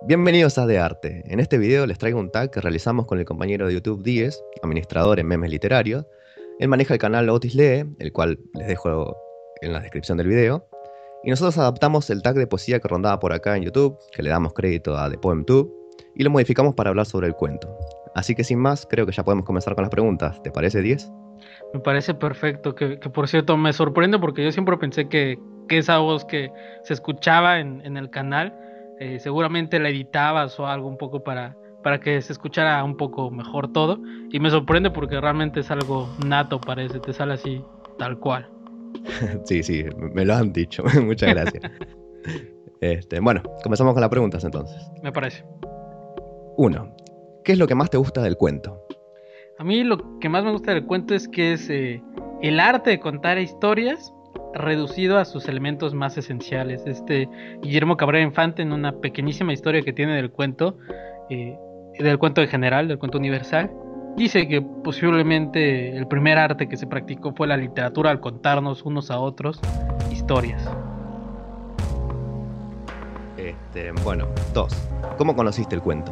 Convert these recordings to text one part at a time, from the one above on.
Bienvenidos a De Arte. En este video les traigo un tag que realizamos con el compañero de YouTube Diez, administrador en memes literarios. Él maneja el canal Otis Lee, el cual les dejo en la descripción del video. Y nosotros adaptamos el tag de poesía que rondaba por acá en YouTube, que le damos crédito a The PoemTube, y lo modificamos para hablar sobre el cuento. Así que sin más, creo que ya podemos comenzar con las preguntas. ¿Te parece, Diez? Me parece perfecto, que por cierto me sorprende porque yo siempre pensé que esa voz que se escuchaba en el canal, seguramente la editabas o algo un poco para que se escuchara un poco mejor todo, y me sorprende porque realmente es algo nato, parece, te sale así, tal cual. Sí, me lo han dicho. Muchas gracias. Bueno, comenzamos con las preguntas entonces. Me parece. 1. ¿Qué es lo que más te gusta del cuento? A mí lo que más me gusta del cuento es que es el arte de contar historias reducido a sus elementos más esenciales. Guillermo Cabrera Infante, en una pequeñísima historia que tiene del cuento en general, del cuento universal, dice que posiblemente el primer arte que se practicó fue la literatura al contarnos unos a otros historias. Bueno, 2. ¿Cómo conociste el cuento?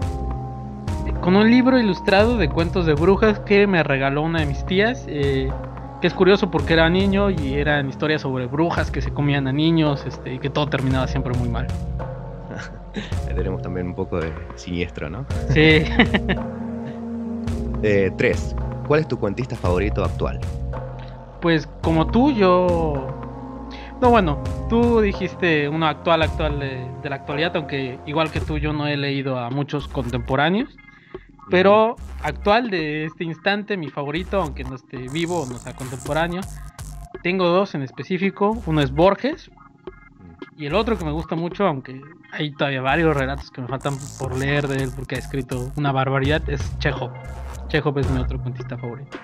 Con un libro ilustrado de cuentos de brujas que me regaló una de mis tías, que es curioso porque era niño y eran historias sobre brujas que se comían a niños, y que todo terminaba siempre muy mal. Tenemos también un poco de siniestro, ¿no? Sí. 3. ¿Cuál es tu cuentista favorito actual? Pues como tú, no, bueno, tú dijiste uno actual de la actualidad, aunque igual que tú yo no he leído a muchos contemporáneos. Pero actual de este instante, mi favorito, aunque no esté vivo o no sea contemporáneo, tengo dos en específico. Uno es Borges, y el otro que me gusta mucho, aunque hay todavía varios relatos que me faltan por leer de él porque ha escrito una barbaridad, es Chekhov. Chekhov es mi otro cuentista favorito.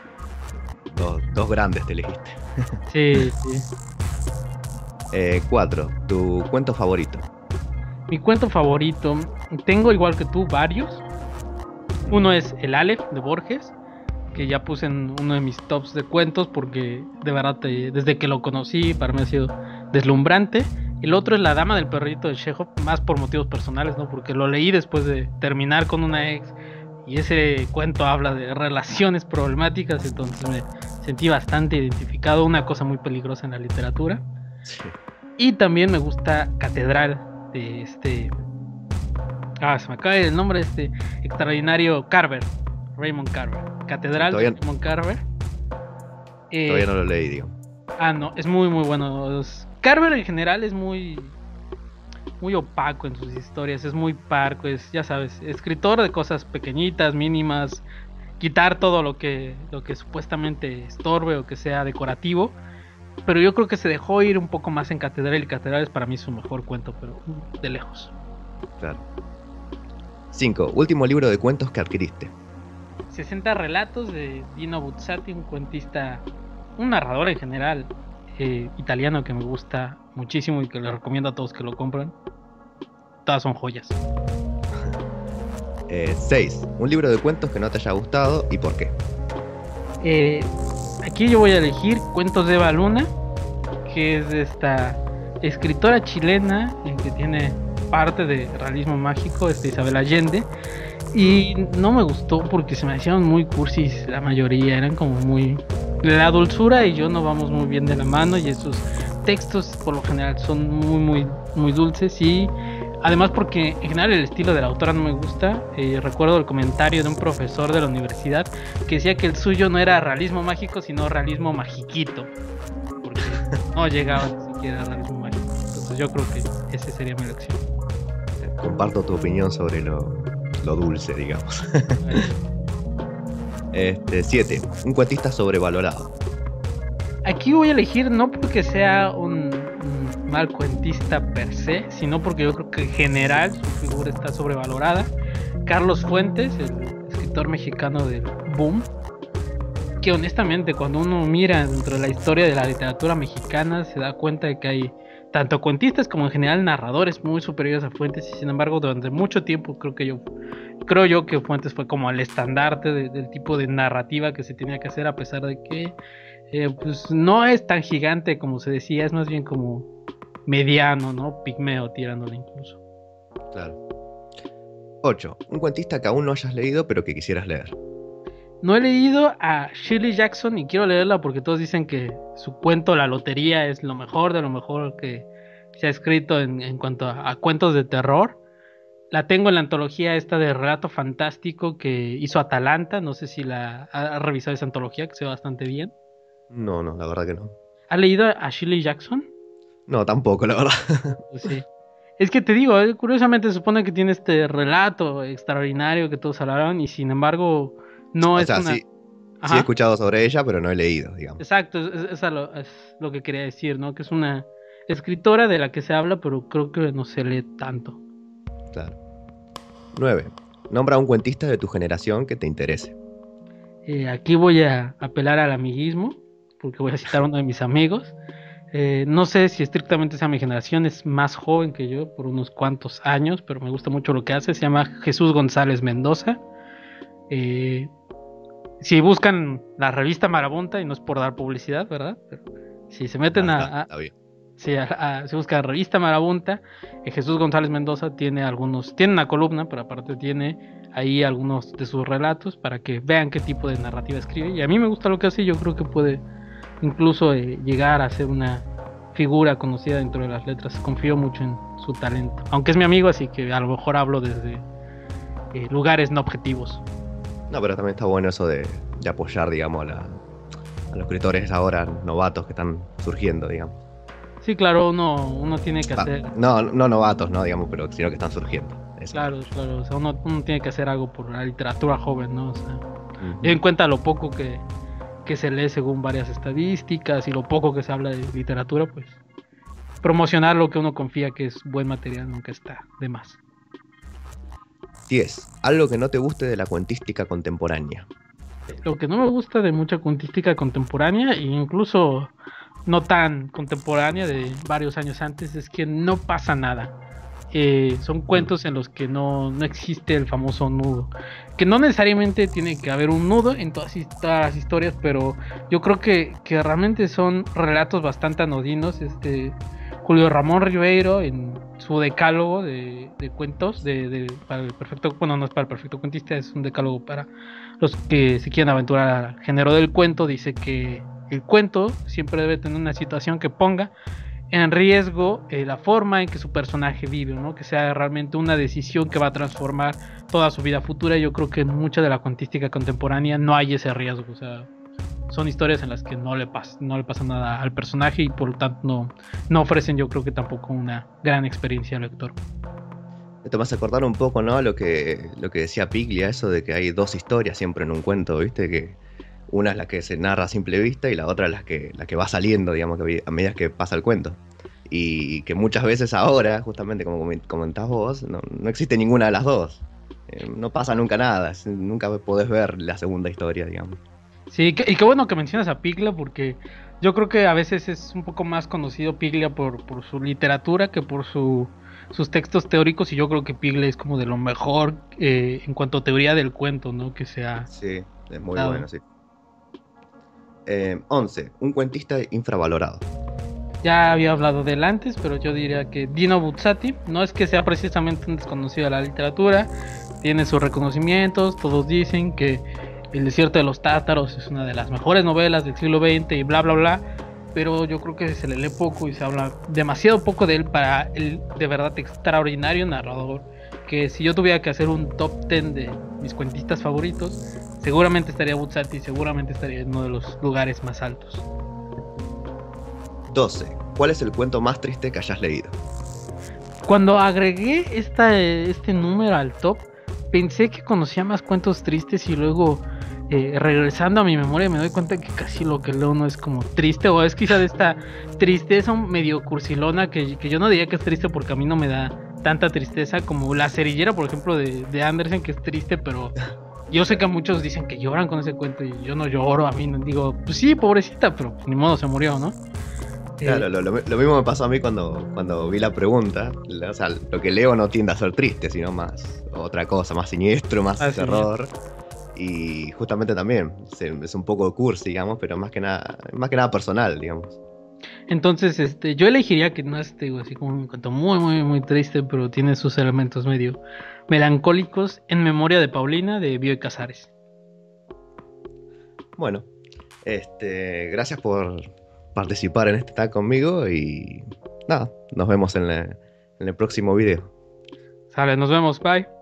Dos grandes te elegiste. Sí, sí. 4. ¿Tu cuento favorito? Mi cuento favorito, tengo igual que tú varios. Uno es El Aleph de Borges, que ya puse en uno de mis tops de cuentos porque de verdad desde que lo conocí para mí ha sido deslumbrante. El otro es La Dama del Perrito de Chekhov, más por motivos personales, ¿no? Porque lo leí después de terminar con una ex y ese cuento habla de relaciones problemáticas, entonces me sentí bastante identificado, una cosa muy peligrosa en la literatura. Sí. Y también me gusta Catedral de se me acaba el nombre de este extraordinario Carver, Raymond Carver. Catedral de Raymond Carver. Todavía no lo leí, digo. No, es muy muy bueno. Carver en general es muy opaco en sus historias, es muy parco, es, ya sabes, escritor de cosas pequeñitas, mínimas, quitar todo lo que supuestamente estorbe o que sea decorativo. Pero yo creo que se dejó ir un poco más en Catedral, y Catedral es para mí su mejor cuento, pero de lejos. Claro. 5. Último libro de cuentos que adquiriste. 60 relatos de Dino Buzzati, un cuentista, un narrador en general italiano que me gusta muchísimo y que le recomiendo a todos que lo compren. Todas son joyas. 6. Un libro de cuentos que no te haya gustado y por qué. Aquí yo voy a elegir Cuentos de Eva Luna, que es de esta escritora chilena que tiene parte de realismo mágico, Isabel Allende. Y no me gustó porque se me hacían muy cursis la mayoría, eran como muy... La dulzura y yo no vamos muy bien de la mano, y esos textos por lo general son muy dulces, y además porque en general el estilo de la autora no me gusta. Recuerdo el comentario de un profesor de la universidad que decía que el suyo no era realismo mágico sino realismo magiquito, porque no llegaba ni siquiera a realismo mágico. Entonces yo creo que esa sería mi elección. Comparto tu opinión sobre lo dulce, digamos. 7. Un cuentista sobrevalorado. Aquí voy a elegir no porque sea un mal cuentista per se, sino porque yo creo que en general su figura está sobrevalorada. Carlos Fuentes, el escritor mexicano del boom, que honestamente cuando uno mira dentro de la historia de la literatura mexicana se da cuenta de que hay tanto cuentistas como en general narradores muy superiores a Fuentes, y sin embargo durante mucho tiempo creo yo que Fuentes fue como el estandarte del tipo de narrativa que se tenía que hacer, a pesar de que pues no es tan gigante como se decía, es más bien como mediano, ¿no? Pigmeo tirándole incluso. Claro. 8. Un cuentista que aún no hayas leído pero que quisieras leer. No he leído a Shirley Jackson y quiero leerla porque todos dicen que su cuento La Lotería es lo mejor de lo mejor que se ha escrito en cuanto a cuentos de terror. La tengo en la antología esta de relato fantástico que hizo Atalanta. No sé si la ha revisado esa antología, que se ve bastante bien. No, la verdad que no. ¿Ha leído a Shirley Jackson? No, tampoco, la verdad. Pues sí. Es que te digo, curiosamente se supone que tiene este relato extraordinario que todos hablaron y sin embargo no es una... Sí he escuchado sobre ella, pero no he leído, digamos. Exacto, es lo que quería decir, ¿no? Que es una escritora de la que se habla, pero creo que no se lee tanto. Claro. 9. Nombra a un cuentista de tu generación que te interese. Aquí voy a apelar al amiguismo, porque voy a citar a uno de mis amigos. No sé si estrictamente sea mi generación, es más joven que yo por unos cuantos años, pero me gusta mucho lo que hace. Se llama Jesús González Mendoza. Si buscan la revista Marabunta, y no es por dar publicidad, ¿verdad? Pero si se meten si buscan la revista Marabunta, Jesús González Mendoza tiene una columna, pero aparte tiene ahí algunos de sus relatos para que vean qué tipo de narrativa escribe. Y a mí me gusta lo que hace, yo creo que puede incluso llegar a ser una figura conocida dentro de las letras. Confío mucho en su talento, aunque es mi amigo, así que a lo mejor hablo desde lugares no objetivos. No, pero también está bueno eso de apoyar, digamos, a los escritores ahora novatos que están surgiendo, digamos. Sí, claro, uno tiene que hacer... No novatos, ¿no? Digamos, pero sino que están surgiendo. Eso. Claro, o sea, uno tiene que hacer algo por la literatura joven, ¿no? O sea, en cuenta lo poco que se lee según varias estadísticas y lo poco que se habla de literatura, pues promocionar lo que uno confía que es buen material nunca está de más. 10. Algo que no te guste de la cuentística contemporánea. Lo que no me gusta de mucha cuentística contemporánea, e incluso no tan contemporánea de varios años antes, es que no pasa nada. Son cuentos en los que no existe el famoso nudo, que no necesariamente tiene que haber un nudo en todas las historias, pero yo creo que realmente son relatos bastante anodinos. Julio Ramón Ribeiro, en su decálogo de cuentos para el perfecto, bueno, no es para el perfecto cuentista, es un decálogo para los que se quieren aventurar al género del cuento, dice que el cuento siempre debe tener una situación que ponga en riesgo la forma en que su personaje vive, ¿no? Que sea realmente una decisión que va a transformar toda su vida futura. Yo creo que en mucha de la cuentística contemporánea no hay ese riesgo, o sea, son historias en las que no le pasa nada al personaje y por lo tanto no ofrecen, yo creo que tampoco una gran experiencia al lector. Esto me hace acordar un poco, ¿no? Lo que decía Piglia, eso de que hay dos historias siempre en un cuento, ¿viste? Que una es la que se narra a simple vista y la otra es la que va saliendo, digamos, que a medida que pasa el cuento. Y que muchas veces ahora, justamente como comentás vos, no existe ninguna de las dos. No pasa nunca nada, nunca podés ver la segunda historia, digamos. Sí, y qué bueno que mencionas a Piglia, porque yo creo que a veces es un poco más conocido Piglia por su literatura que por sus textos teóricos, y yo creo que Piglia es como de lo mejor en cuanto a teoría del cuento, ¿no? Que sea... Sí, es muy bueno, sí. 11. Un cuentista infravalorado. Ya había hablado de él antes, pero yo diría que Dino Buzzati no es que sea precisamente un desconocido de la literatura, tiene sus reconocimientos, todos dicen que El desierto de los tátaros es una de las mejores novelas del siglo XX y bla bla bla, pero yo creo que se le lee poco y se habla demasiado poco de él para el de verdad extraordinario narrador, que si yo tuviera que hacer un top 10 de mis cuentistas favoritos, seguramente estaría Buzzati, seguramente estaría en uno de los lugares más altos. 12. ¿Cuál es el cuento más triste que hayas leído? Cuando agregué este número al top, pensé que conocía más cuentos tristes y luego regresando a mi memoria me doy cuenta que casi lo que leo no es como triste, o es quizá de esta tristeza medio cursilona que yo no diría que es triste porque a mí no me da tanta tristeza como La cerillera, por ejemplo, de Andersen, que es triste, pero yo sé que muchos dicen que lloran con ese cuento y yo no lloro, a mí no digo, pues sí, pobrecita, pero ni modo, se murió, ¿no? Claro, lo mismo me pasó a mí cuando vi la pregunta. O sea, lo que leo no tiende a ser triste, sino más otra cosa, más siniestro, más terror. Y justamente también es un poco cursi, digamos, pero más que nada personal, digamos. Entonces, yo elegiría que no es, te digo, así como un cuento muy, muy, muy triste, pero tiene sus elementos medio melancólicos, En memoria de Paulina, de Bioy Casares. Bueno, gracias por participar en este tag conmigo y nada, nos vemos en el próximo video. Sale, nos vemos, bye.